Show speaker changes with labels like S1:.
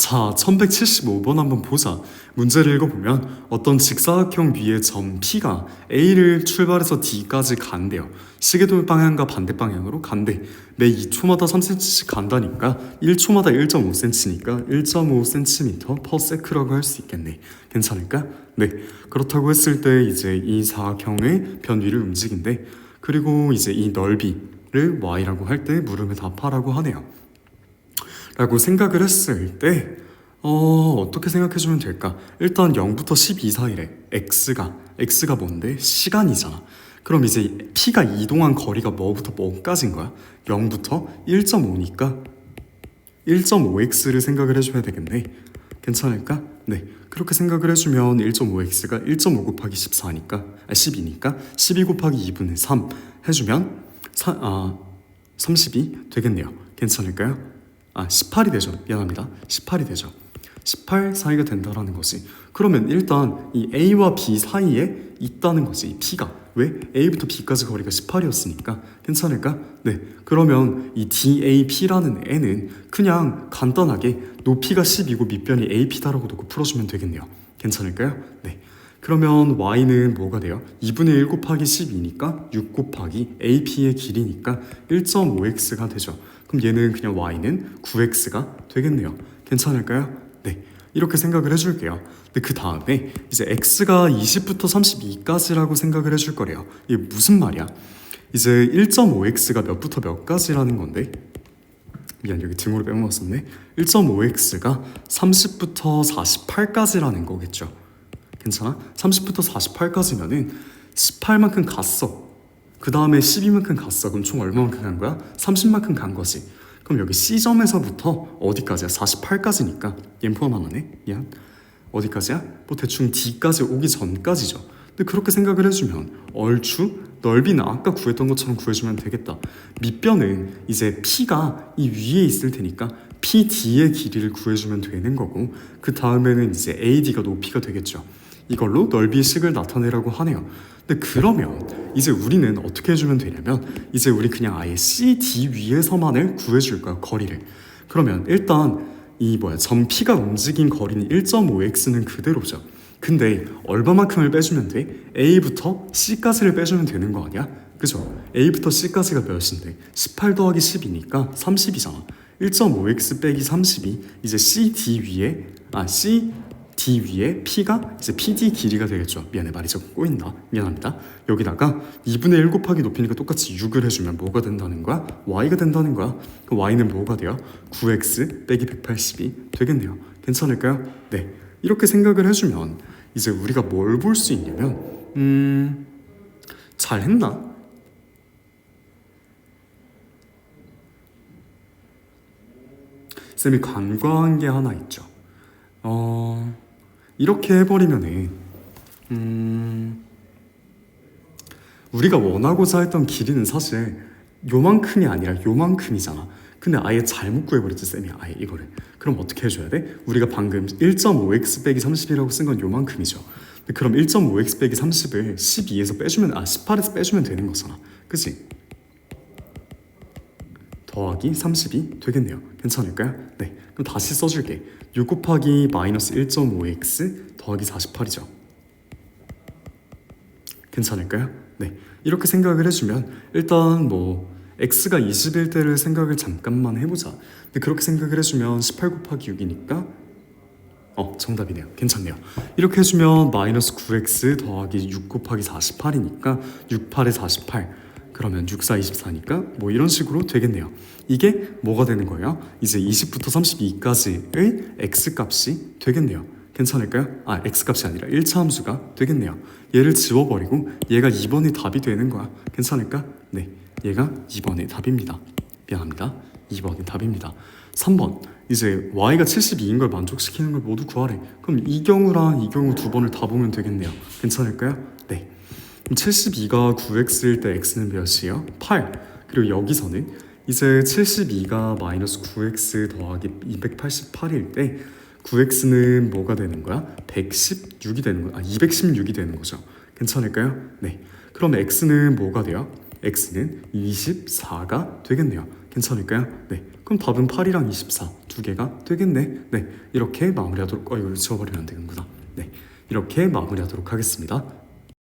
S1: 자, 1175번 한번 보자. 문제를 읽어보면 어떤 직사각형 위의 점 P가 A를 출발해서 D까지 간대요. 시계돌 방향과 반대 방향으로 간대. 매 2초마다 3cm씩 간다니까 1초마다 1.5cm니까 1.5cm per sec라고 할 수 있겠네. 괜찮을까? 네. 그렇다고 했을 때 이제 이 사각형의 변 위를 움직인대. 그리고 이제 이 넓이를 y라고 할 때 물음에 답하라고 하네요. 라고 생각을 했을 때 어떻게 생각해주면 될까? 일단 0부터 12 사이래. x가 뭔데? 시간이잖아. 그럼 이제 p가 이동한 거리가 뭐부터 뭐까지인 거야? 0부터 1.5니까 1.5x를 생각을 해줘야 되겠네. 괜찮을까? 네. 그렇게 생각을 해주면 1.5x가 1.5 곱하기 12니까 12 곱하기 2분의 3 해주면 32 되겠네요. 괜찮을까요? 18이 되죠. 미안합니다. 18이 되죠. 18 사이가 된다라는 거지. 그러면 일단 이 A와 B 사이에 있다는 거지. P가. 왜? A부터 B까지 거리가 18이었으니까. 괜찮을까? 네. 그러면 이 DAP라는 애는 그냥 간단하게 높이가 10이고 밑변이 AP다라고 놓고 풀어주면 되겠네요. 괜찮을까요? 네. 그러면 y는 뭐가 돼요? 2분의 1 곱하기 12니까 6 곱하기 AP의 길이니까 1.5x가 되죠. 그럼 얘는 그냥 y는 9x가 되겠네요. 괜찮을까요? 네. 이렇게 생각을 해줄게요. 근데 그 다음에 이제 x가 20부터 32까지라고 생각을 해줄 거래요. 이게 무슨 말이야? 이제 1.5x가 몇부터 몇까지라는 건데 미안, 여기 등으로 빼먹었었네. 1.5x가 30부터 48까지라는 거겠죠. 괜찮아? 30부터 48까지면은 18만큼 갔어. 그 다음에 12만큼 갔어. 그럼 총 얼마만큼 간 거야? 30만큼 간 거지. 그럼 여기 C점에서부터 어디까지야? 48까지니까 얘는 포함 안 하네? 미안. 어디까지야? 뭐 대충 D까지 오기 전까지죠. 근데 그렇게 생각을 해주면 얼추 넓이는 아까 구했던 것처럼 구해주면 되겠다. 밑변은 이제 P가 이 위에 있을 테니까 PD의 길이를 구해주면 되는 거고 그 다음에는 이제 AD가 높이가 되겠죠. 이걸로 넓이의 식을 나타내라고 하네요. 근데 그러면 이제 우리는 어떻게 해주면 되냐면 이제 우리 그냥 아예 CD 위에서만을 구해줄 거야. 거리를. 그러면 일단 점 P가 움직인 거리는 1.5x는 그대로죠. 근데 얼마만큼을 빼주면 돼? A부터 C까지를 빼주면 되는 거 아니야? 그죠? A부터 C까지가 몇인데 18 더하기 10이니까 30이잖아. 1.5x 빼기 30이 이제 CD 위에 P가 이제 PD 길이가 되겠죠. 미안해, 말이 자꾸 꼬인다. 미안합니다. 여기다가 2분의 1 곱하기 높이니까 똑같이 6을 해주면 뭐가 된다는 거야? y가 된다는 거야. 그 y는 뭐가 돼요? 9x 빼기 180이 되겠네요. 괜찮을까요? 네. 이렇게 생각을 해주면 이제 우리가 뭘 볼 수 있냐면 잘했나? 쌤이 간과한 게 하나 있죠. 이렇게 해버리면은 우리가 원하고자 했던 길이는 사실 요만큼이 아니라 요만큼이잖아. 근데 아예 잘못 구해버렸지 쌤이 아예 이거를. 그럼 어떻게 해줘야 돼? 우리가 방금 1.5x 빼기 30이라고 쓴 건 요만큼이죠. 그럼 1.5x 빼기 30을 12에서 빼주면 18에서 빼주면 되는 거잖아. 그치? 더하기 30이 되겠네요. 괜찮을까요? 네. 그럼 다시 써줄게. 6 곱하기 마이너스 1.5x 더하기 48이죠. 괜찮을까요? 네. 이렇게 생각을 해주면 일단 x가 20일 때를 생각을 잠깐만 해보자. 근데 그렇게 생각을 해주면 18 곱하기 6이니까 정답이네요. 괜찮네요. 이렇게 해주면 마이너스 9x 더하기 6 곱하기 48이니까 6, 8에 48 그러면 6, 4, 24니까 이런 식으로 되겠네요. 이게 뭐가 되는 거예요? 이제 20부터 32까지의 x값이 되겠네요. 괜찮을까요? x값이 아니라 1차 함수가 되겠네요. 얘를 지워버리고 얘가 2번의 답이 되는 거야. 괜찮을까? 네, 얘가 2번의 답입니다. 미안합니다. 2번의 답입니다. 3번, 이제 y가 72인 걸 만족시키는 걸 모두 구하래. 그럼 이 경우랑 이 경우 두 번을 다 보면 되겠네요. 괜찮을까요? 네. 그럼 72가 9x일 때 x는 몇이에요? 8. 그리고 여기서는 이제 72가 마이너스 9x 더하기 288일 때 9x는 뭐가 되는 거야? 116이 되는 거야. 216이 되는 거죠. 괜찮을까요? 네. 그럼 x는 뭐가 돼요? x는 24가 되겠네요. 괜찮을까요? 네, 그럼 답은 8이랑 24 두 개가 되겠네. 네, 이렇게 마무리하도록 이거 지워버리면 안 되는구나. 네, 이렇게 마무리하도록 하겠습니다.